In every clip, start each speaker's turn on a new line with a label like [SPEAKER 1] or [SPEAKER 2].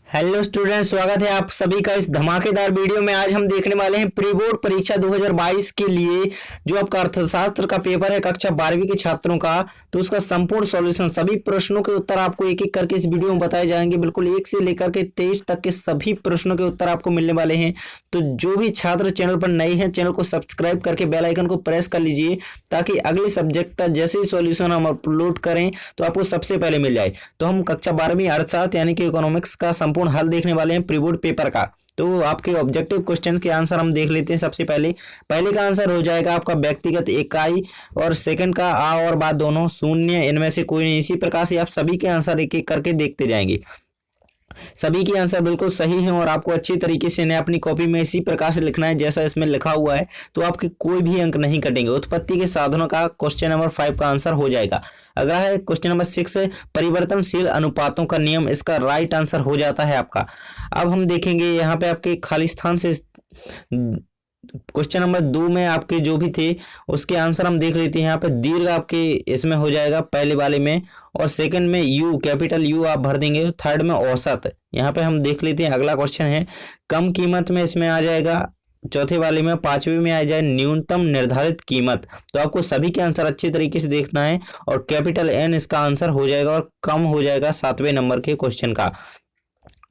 [SPEAKER 1] Hello student, स्वागत है आप सभी का इस धमाकेदार वीडियो में। आज हम देखने वाले हैं प्री बोर्ड परीक्षा 2022 के लिए जो आपका अर्थशास्त्र का पेपर है कक्षा 12वीं के छात्रों का, तो उसका संपूर्ण सॉल्यूशन, सभी प्रश्नों के उत्तर आपको एक एक करके इस वीडियो में बताए जाएंगे। बिल्कुल 1 से लेकर के 23 तक के सभी प्रश्नों के उत्तर आपको मिलने वाले हैं। तो जो भी छात्र चैनल पर नए हैं, चैनल को सब्सक्राइब करके बेल आइकन को प्रेस कर लीजिए ताकि अगले सब्जेक्ट का जैसे ही सॉल्यूशन हम अपलोड करें तो आपको सबसे पहले मिल जाए। तो हम कक्षा 12वीं अर्थशास्त्र यानी कि इकोनॉमिक्स का संपूर्ण हल देखने वाले हैं प्री बोर्ड पेपर का। तो आपके ऑब्जेक्टिव क्वेश्चन के आंसर हम देख लेते हैं। सबसे पहले का आंसर हो जाएगा आपका व्यक्तिगत इकाई, और सेकंड का आ और बा दोनों शून्य, इनमें से कोई नहीं। इसी प्रकार से आप सभी के आंसर एक एक करके देखते जाएंगे। सभी के आंसर बिल्कुल सही हैं और आपको अच्छी तरीके से इन्हें अपनी कॉपी में इसी प्रकार से लिखना है जैसा इसमें लिखा हुआ है, तो आपके कोई भी अंक नहीं कटेंगे। उत्पत्ति के साधनों का क्वेश्चन नंबर 5 का आंसर हो जाएगा। अगला है क्वेश्चन नंबर 6, परिवर्तनशील अनुपातों का नियम, इसका राइट आंसर हो जाता है आपका। अब हम देखेंगे यहाँ पे आपके खाली स्थान से क्वेश्चन नंबर 2 में आपके जो भी थे उसके आंसर हम देख लेते हैं। यहाँ पे दीर्घ आपके इसमें हो जाएगा पहले वाले में, और सेकंड में यू, कैपिटल यू आप भर देंगे। थर्ड में औसत, यहाँ पे हम देख लेते हैं। अगला क्वेश्चन है कम कीमत में, इसमें आ जाएगा चौथे वाले में। पांचवे में आ जाए न्यूनतम निर्धारित कीमत। तो आपको सभी के आंसर अच्छे तरीके से देखना है, और कैपिटल एन इसका आंसर हो जाएगा, और कम हो जाएगा 7वें नंबर के क्वेश्चन का।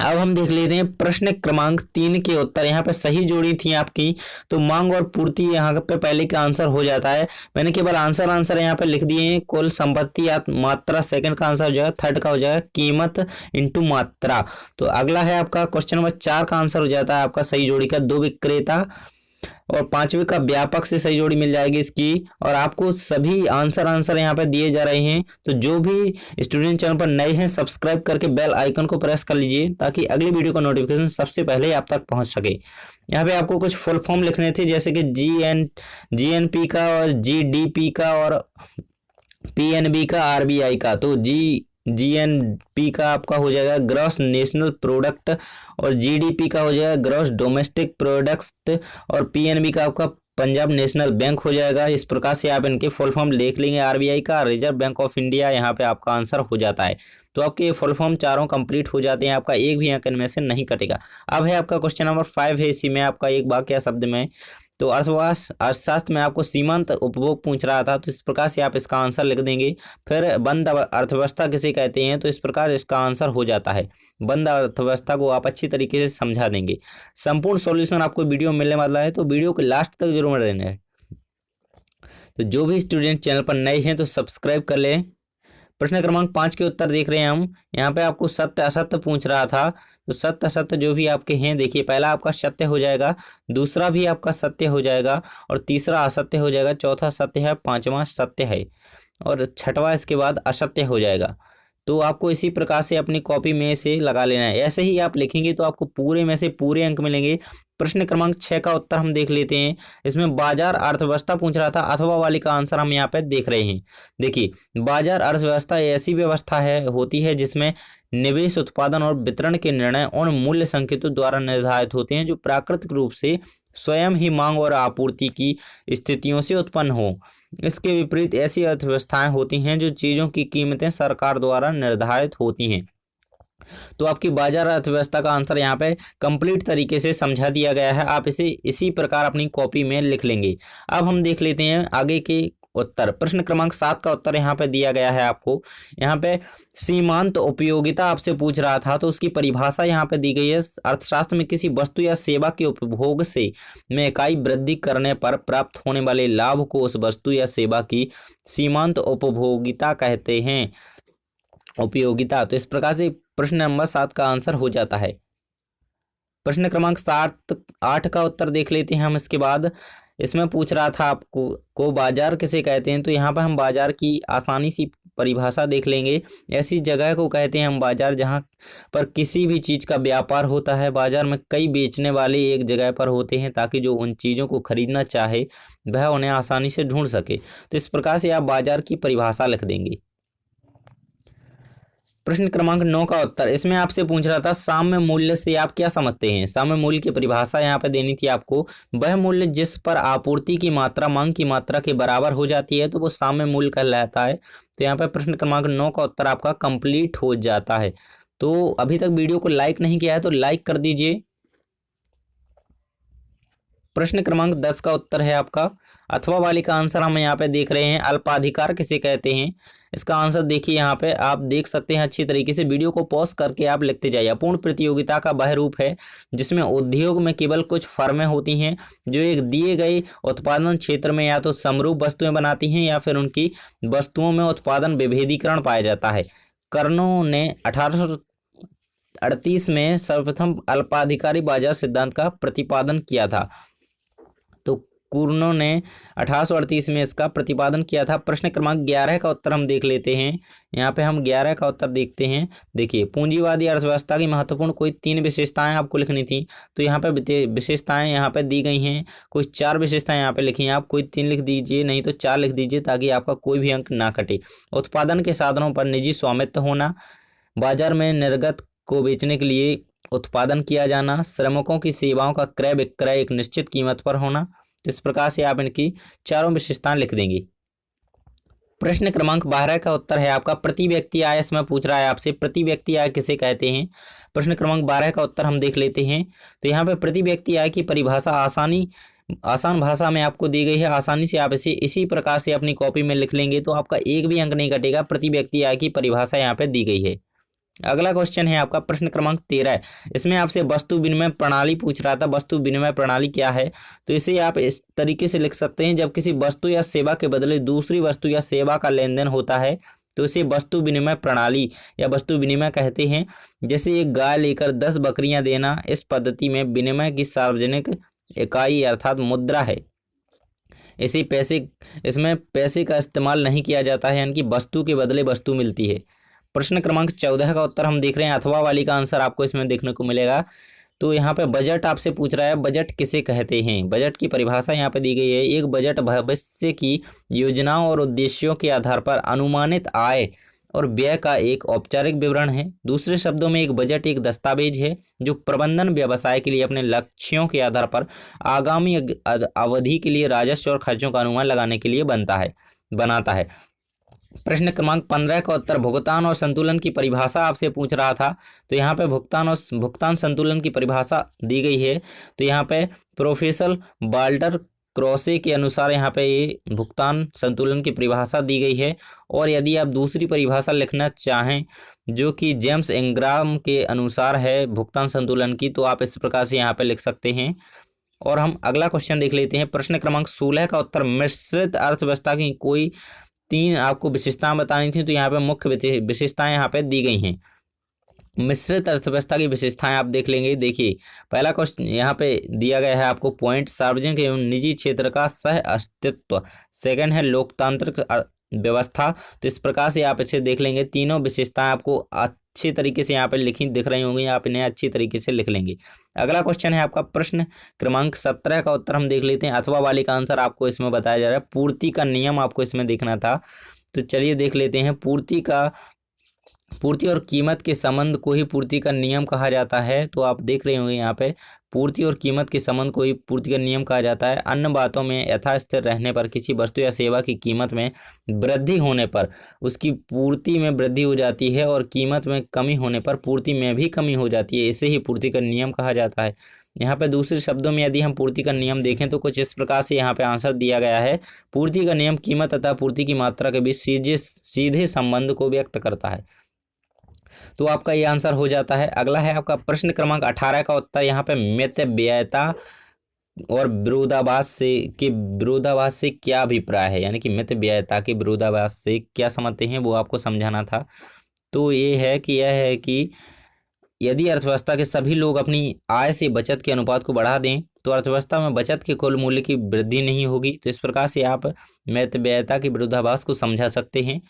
[SPEAKER 1] अब हम देख लेते हैं प्रश्न क्रमांक 3 के उत्तर। यहाँ पे सही जोड़ी थी आपकी, तो मांग और पूर्ति यहाँ पे पहले का आंसर हो जाता है। मैंने केवल आंसर यहाँ पे लिख दिए हैं। कुल संपत्ति या मात्रा, सेकंड का आंसर हो जाएगा। थर्ड का हो जाएगा कीमत इंटू मात्रा। तो अगला है आपका क्वेश्चन नंबर 4 का आंसर हो जाता है आपका सही जोड़ी का 2 विक्रेता, और 5वें का व्यापक से सही जोड़ी मिल जाएगी इसकी। और आपको सभी आंसर यहाँ पे दिए जा रहे हैं। तो जो भी स्टूडेंट चैनल पर नए हैं, सब्सक्राइब करके बेल आइकन को प्रेस कर लीजिए ताकि अगली वीडियो का नोटिफिकेशन सबसे पहले आप तक पहुंच सके। यहाँ पे आपको कुछ फुल फॉर्म लिखने थे, जैसे कि जीएनपी का, और जीडीपी का, और पीएनबी का, आरबीआई का। तो जीएनपी का आपका हो जाएगा ग्रॉस नेशनल प्रोडक्ट, और जीडीपी का हो जाएगा ग्रॉस डोमेस्टिक प्रोडक्ट, और पीएनबी का आपका पंजाब नेशनल बैंक हो जाएगा। इस प्रकार से आप इनके फुल फॉर्म देख लेंगे। आरबीआई का रिजर्व बैंक ऑफ इंडिया यहाँ पे आपका आंसर हो जाता है। तो आपके फुल फॉर्म चारों कंप्लीट हो जाते हैं, आपका एक भी अंक इनमें से नहीं कटेगा। अब है आपका क्वेश्चन नंबर 5 है, इसी में आपका एक वाक्य शब्द में। तो अर्थशास्त्र में आपको सीमांत उपभोग पूछ रहा था, तो इस प्रकार से आप इसका आंसर लिख देंगे। फिर बंद अर्थव्यवस्था किसे कहते हैं, तो इस प्रकार इसका आंसर हो जाता है। बंद अर्थव्यवस्था को आप अच्छी तरीके से समझा देंगे। संपूर्ण सॉल्यूशन आपको वीडियो में मिलने वाला है, तो वीडियो के लास्ट तक जरूर रहना है। तो जो भी स्टूडेंट चैनल पर नए हैं तो सब्सक्राइब कर लें। प्रश्न क्रमांक 5 के उत्तर देख रहे हैं हम। यहाँ पे आपको सत्य असत्य पूछ रहा था, तो सत्य असत्य जो भी आपके हैं, देखिए पहला आपका सत्य हो जाएगा, दूसरा भी आपका सत्य हो जाएगा, और तीसरा असत्य हो जाएगा, चौथा सत्य है, पांचवा सत्य है, और छठवां इसके बाद असत्य हो जाएगा। तो आपको इसी प्रकार से अपनी कॉपी में से लगा लेना है। ऐसे ही आप लिखेंगे तो आपको पूरे में से पूरे अंक मिलेंगे। प्रश्न क्रमांक 6 का उत्तर हम देख लेते हैं। इसमें बाजार अर्थव्यवस्था पूछ रहा था, अथवा वाले का आंसर हम यहाँ पे देख रहे हैं। देखिए बाजार अर्थव्यवस्था ऐसी व्यवस्था होती है जिसमें निवेश, उत्पादन और वितरण के निर्णय उन मूल्य संकेतों द्वारा निर्धारित होते हैं जो प्राकृतिक रूप से स्वयं ही मांग और आपूर्ति की स्थितियों से उत्पन्न हो। इसके विपरीत ऐसी अर्थव्यवस्थाएं होती हैं जो चीजों की कीमतें सरकार द्वारा निर्धारित होती हैं। तो आपकी बाजार अर्थव्यवस्था का आंसर यहाँ पे कंप्लीट तरीके से समझा दिया गया है। आप इसे इसी प्रकार अपनी कॉपी में लिख लेंगे। अब हम देख लेते हैं आगे के उत्तर। प्रश्न क्रमांक 7 का उत्तर यहाँ पे दिया गया है आपको। यहाँ पे सीमांत उपयोगिता आपसे पूछ रहा था, तो उसकी परिभाषा यहाँ पे दी गई है। अर्थशास्त्र में किसी वस्तु या सेवा के उपभोग से में इकाई वृद्धि करने पर प्राप्त होने वाले लाभ को उस वस्तु या सेवा की सीमांत उपभोगिता कहते हैं। उपयोगिता। तो इस प्रकार से प्रश्न नंबर 7 का आंसर हो जाता है। प्रश्न क्रमांक 8 का उत्तर देख लेते हैं हम। इसके बाद इसमें पूछ रहा था आपको बाजार किसे कहते हैं, तो यहाँ पर हम बाजार की आसानी सी परिभाषा देख लेंगे। ऐसी जगह को कहते हैं हम बाजार जहाँ पर किसी भी चीज़ का व्यापार होता है। बाजार में कई बेचने वाले एक जगह पर होते हैं ताकि जो उन चीज़ों को खरीदना चाहे वह उन्हें आसानी से ढूंढ सके। तो इस प्रकार से आप बाजार की परिभाषा लिख देंगे। प्रश्न क्रमांक 9 का उत्तर। इसमें आपसे पूछ रहा था साम्य मूल्य से आप क्या समझते हैं। साम्य मूल्य की परिभाषा यहाँ पे देनी थी आपको। वह मूल्य जिस पर आपूर्ति की मात्रा मांग की मात्रा के बराबर हो जाती है तो वो साम्य मूल्य कहलाता है। तो यहाँ पे प्रश्न क्रमांक 9 का उत्तर आपका कंप्लीट हो जाता है। तो अभी तक वीडियो को लाइक नहीं किया है तो लाइक कर दीजिए। प्रश्न क्रमांक 10 का उत्तर है आपका अथवा वाली का आंसर हम यहाँ पे देख रहे हैं, अल्पाधिकार किसे कहते हैं। इसका आंसर देखिए, यहाँ पे आप देख सकते हैं अच्छी तरीके से। वीडियो को पॉज करके आप लिखते जाइए। अपूर्ण प्रतियोगिता का वह रूप है जिसमें उद्योग में केवल कुछ फर्में होती हैं जो एक दिए गए उत्पादन क्षेत्र में या तो समरूप वस्तुएं बनाती हैं या फिर उनकी वस्तुओं में उत्पादन विभेदीकरण पाया जाता है। कर्नो ने 1838 में सर्वप्रथम अल्पाधिकारी बाजार सिद्धांत का प्रतिपादन किया था। तो कुर्नो ने 1838 में इसका प्रतिपादन किया था। प्रश्न क्रमांक 11 का उत्तर हम देख लेते हैं। यहाँ पे हम 11 का उत्तर देखते हैं। देखिए, पूंजीवादी अर्थव्यवस्था की महत्वपूर्ण कोई 3 विशेषताएं आपको लिखनी थी, तो यहाँ पे विशेषताएं यहाँ पे दी गई हैं। कोई 4 विशेषताएं यहाँ पे लिखी हैं, आप कोई 3 लिख दीजिए, नहीं तो 4 लिख दीजिए ताकि आपका कोई भी अंक ना कटे। उत्पादन के साधनों पर निजी स्वामित्व होना, बाजार में निर्गत को बेचने के लिए उत्पादन किया जाना, श्रमिकों की सेवाओं का क्रय विक्रय एक निश्चित कीमत पर होना। तो इस प्रकार से आप इनकी चारों विशेषताएं लिख देंगे। प्रश्न क्रमांक 12 का उत्तर है आपका प्रति व्यक्ति आय। इसमें पूछ रहा है आपसे प्रति व्यक्ति आय किसे कहते हैं। प्रश्न क्रमांक 12 का उत्तर हम देख लेते हैं। तो यहाँ पे प्रति व्यक्ति आय की परिभाषा आसान भाषा में आपको दी गई है। आसानी से आप इसे इसी प्रकार से अपनी कॉपी में लिख लेंगे तो आपका एक भी अंक नहीं कटेगा। प्रति व्यक्ति आय की परिभाषा यहाँ पे दी गई है। अगला क्वेश्चन है आपका प्रश्न क्रमांक 13। इसमें आपसे वस्तु विनिमय प्रणाली पूछ रहा था। वस्तु विनिमय प्रणाली क्या है, तो इसे आप इस तरीके से लिख सकते हैं, जब किसी वस्तु या सेवा के बदले दूसरी वस्तु या सेवा का लेन देन होता है तो इसे वस्तु विनिमय प्रणाली या वस्तु विनिमय कहते हैं। जैसे एक गाय लेकर 10 बकरियां देना, इस पद्धति में विनिमय की सार्वजनिक इकाई अर्थात मुद्रा है। इसमें पैसे का इस्तेमाल नहीं किया जाता है, यानी कि वस्तु के बदले वस्तु मिलती है। प्रश्न क्रमांक 14 का उत्तर हम देख रहे हैं। अथवा वाली का आंसर आपको इसमें देखने को मिलेगा। तो यहाँ पे बजट आपसे पूछ रहा है, बजट किसे कहते हैं। बजट की परिभाषा यहाँ पे दी गई है। एक बजट भविष्य की योजनाओं और उद्देश्यों के आधार पर अनुमानित आय और व्यय का एक औपचारिक विवरण है। दूसरे शब्दों में एक बजट एक दस्तावेज है जो प्रबंधन व्यवसाय के लिए अपने लक्ष्यों के आधार पर आगामी अवधि के लिए राजस्व और खर्चों का अनुमान लगाने के लिए बनाता है। प्रश्न क्रमांक 15 का उत्तर भुगतान और संतुलन की परिभाषा आपसे पूछ रहा था। तो यहाँ पे भुगतान संतुलन की परिभाषा दी गई है। तो यहाँ पे प्रोफेसर वाल्टर क्रॉसे के अनुसार यहाँ पे ये भुगतान संतुलन की परिभाषा दी गई है। और यदि आप दूसरी परिभाषा लिखना चाहें जो कि जेम्स इंग्राम के अनुसार है भुगतान संतुलन की, तो आप इस प्रकार से यहाँ पे लिख सकते हैं। और हम अगला क्वेश्चन देख लेते हैं। प्रश्न क्रमांक 16 का उत्तर मिश्रित अर्थव्यवस्था की कोई 3 आपको विशेषताएं बतानी थी, तो यहाँ पे मुख्य विशेषताएं यहाँ पे दी गई हैं। मिश्रित अर्थव्यवस्था की विशेषताएं आप देख लेंगे। देखिए, पहला क्वेश्चन यहाँ पे दिया गया है आपको पॉइंट, सार्वजनिक एवं निजी क्षेत्र का सह अस्तित्व। सेकंड है लोकतांत्रिक व्यवस्था। तो इस प्रकार से आप इसे देख लेंगे। तीनों विशेषताएं आपको अच्छी तरीके से यहाँ पे लिखी दिख रही होंगी, आप इन्हें अच्छी तरीके से लिख लेंगे। अगला क्वेश्चन है आपका प्रश्न क्रमांक 17 का उत्तर हम देख लेते हैं। अथवा वाली का आंसर आपको इसमें बताया जा रहा है। पूर्ति का नियम आपको इसमें देखना था, तो चलिए देख लेते हैं। पूर्ति और कीमत के संबंध को ही पूर्ति का नियम कहा जाता है। तो आप देख रहे होंगे यहाँ पे पूर्ति और कीमत के संबंध को ही पूर्ति का नियम कहा जाता है। अन्य बातों में यथास्थिर रहने पर किसी वस्तु या सेवा की कीमत में वृद्धि होने पर उसकी पूर्ति में वृद्धि हो जाती है और कीमत में कमी होने पर पूर्ति में भी कमी हो जाती है। इसे ही पूर्ति का नियम कहा जाता है। यहाँ पे दूसरे शब्दों में यदि हम पूर्ति का नियम देखें तो कुछ इस प्रकार से यहाँ पे आंसर दिया गया है। पूर्ति का नियम कीमत तथा पूर्ति की मात्रा के बीच सीधे संबंध को व्यक्त करता है। तो आपका ये आंसर हो जाता है। अगला है आपका प्रश्न क्रमांक 18 का उत्तर। यहाँ पे मितव्ययिता और विरोधाभास से क्या अभिप्राय है, यानी कि मितव्ययिता के विरोधाभास से क्या समझते हैं वो आपको समझाना था। तो यह है कि यदि अर्थव्यवस्था के सभी लोग अपनी आय से बचत के अनुपात को बढ़ा दें तो अर्थव्यवस्था में बचत के कुल मूल्य की वृद्धि नहीं होगी। तो इस प्रकार से आप मितव्ययिता के विरोधाभास को समझा सकते हैं।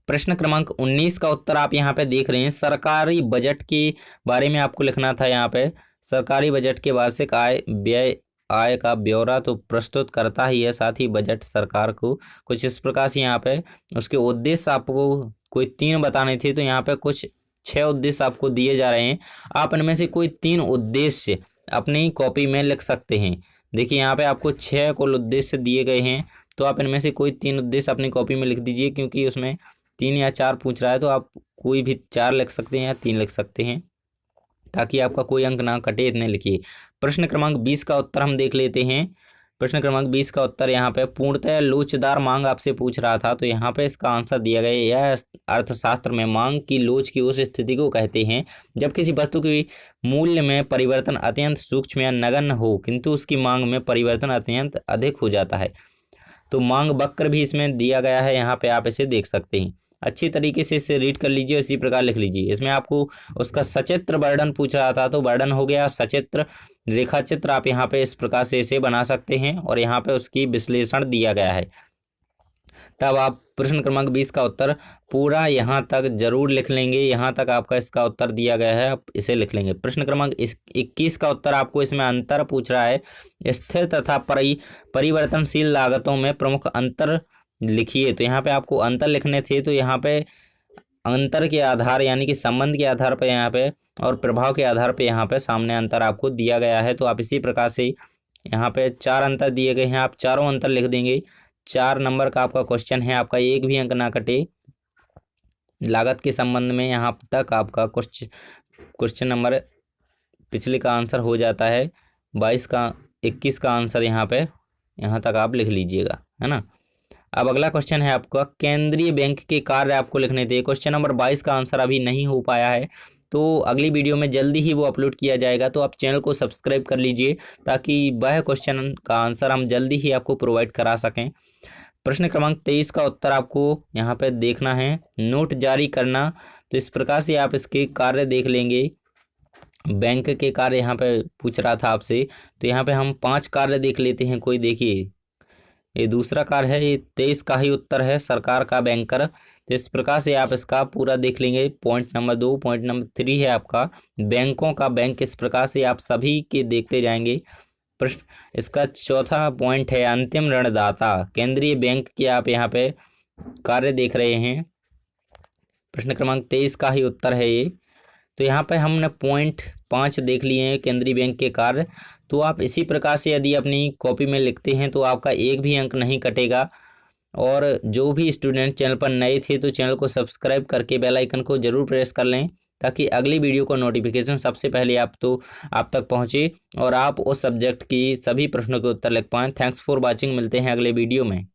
[SPEAKER 1] प्रश्न क्रमांक 19 का उत्तर आप यहाँ पे देख रहे हैं। सरकारी बजट के बारे में आपको लिखना था। यहाँ पे सरकारी बजट के वार्षिक आय का ब्यौरा तो प्रस्तुत करता ही है, साथ ही बजट सरकार को कुछ इस प्रकार से यहाँ पे उसके उद्देश्य आपको कोई 3 बताने थे। तो यहाँ पे कुछ 6 उद्देश्य आपको दिए जा रहे हैं। आप इनमें से कोई 3 उद्देश्य अपनी कॉपी में लिख सकते हैं। देखिए, यहाँ पे आपको 6 कुल उद्देश्य दिए गए हैं, तो आप इनमें से कोई 3 उद्देश्य अपनी कॉपी में लिख दीजिए, क्योंकि उसमें 3 या 4 पूछ रहा है तो आप कोई भी 4 लिख सकते हैं या 3 लिख सकते हैं, ताकि आपका कोई अंक ना कटे, इतने लिखिए। प्रश्न क्रमांक 20 का उत्तर हम देख लेते हैं। प्रश्न क्रमांक 20 का उत्तर यहाँ पे पूर्णतः लोचदार मांग आपसे पूछ रहा था, तो यहाँ पे इसका आंसर दिया गया। यह अर्थशास्त्र में मांग की लोच की उस स्थिति को कहते हैं जब किसी वस्तु के मूल्य में परिवर्तन अत्यंत सूक्ष्म या नगण्य हो, किंतु उसकी मांग में परिवर्तन अत्यंत अधिक हो जाता है। तो मांग वक्र भी इसमें दिया गया है, यहाँ पे आप इसे देख सकते हैं। अच्छी तरीके से इसे रीड कर लीजिए, इसी प्रकार लिख लीजिए। इसमें आपको उसका सचित्र वर्णन पूछ रहा था, तो वर्णन हो गया। सचित्र रेखा चित्र आप यहाँ पे इस प्रकार से इसे बना सकते हैं, और यहाँ पे उसकी विश्लेषण दिया गया है। तब आप प्रश्न क्रमांक 20 का उत्तर पूरा यहाँ तक जरूर लिख लेंगे। यहाँ तक आपका इसका उत्तर दिया गया है, आप इसे लिख लेंगे। प्रश्न क्रमांक 21 का उत्तर आपको इसमें अंतर पूछ रहा है। स्थिर तथा परिवर्तनशील लागतों में प्रमुख अंतर लिखिए। तो यहाँ पे आपको अंतर लिखने थे, तो यहाँ पे अंतर के आधार यानी कि संबंध के आधार पर यहाँ पे और प्रभाव के आधार पे यहाँ पे सामने अंतर आपको दिया गया है। तो आप इसी प्रकार से यहाँ पे 4 अंतर दिए गए हैं, आप चारों अंतर लिख देंगे। 4 नंबर का आपका क्वेश्चन है, आपका एक भी अंक ना कटे लागत के संबंध में। यहाँ तक आपका क्वेश्चन नंबर पिछले का आंसर हो जाता है। 21 का आंसर यहाँ पे यहाँ तक आप लिख लीजिएगा, है ना। अब अगला क्वेश्चन है आपका केंद्रीय बैंक के कार्य आपको लिखने थे। क्वेश्चन नंबर 22 का आंसर अभी नहीं हो पाया है, तो अगली वीडियो में जल्दी ही वो अपलोड किया जाएगा। तो आप चैनल को सब्सक्राइब कर लीजिए, ताकि वह क्वेश्चन का आंसर हम जल्दी ही आपको प्रोवाइड करा सकें। प्रश्न क्रमांक 23 का उत्तर आपको यहाँ पे देखना है। नोट जारी करना, तो इस प्रकार से आप इसके कार्य देख लेंगे। बैंक के कार्य यहाँ पे पूछ रहा था आपसे, तो यहाँ पे हम 5 कार्य देख लेते हैं। कोई देखिए, ये दूसरा कार्य है, ये 23 का ही उत्तर है, सरकार का बैंकर। तो इस प्रकार से आप इसका पूरा देख लेंगे। पॉइंट नंबर 2, पॉइंट नंबर 3 है आपका बैंकों का बैंक। इस प्रकार से आप सभी के देखते जाएंगे। प्रश्न इसका चौथा पॉइंट है अंतिम ऋणदाता, केंद्रीय बैंक के आप यहाँ पे कार्य देख रहे हैं। प्रश्न क्रमांक 23 का ही उत्तर है ये। तो यहाँ पे हमने पॉइंट 5 देख लिए हैं, केंद्रीय बैंक के कार्य। तो आप इसी प्रकार से यदि अपनी कॉपी में लिखते हैं तो आपका एक भी अंक नहीं कटेगा। और जो भी स्टूडेंट चैनल पर नए थे, तो चैनल को सब्सक्राइब करके बेल आइकन को जरूर प्रेस कर लें, ताकि अगली वीडियो का नोटिफिकेशन सबसे पहले आप तक पहुँचे और आप उस सब्जेक्ट की सभी प्रश्नों के उत्तर लिख पाएँ। थैंक्स फॉर वॉचिंग, मिलते हैं अगले वीडियो में।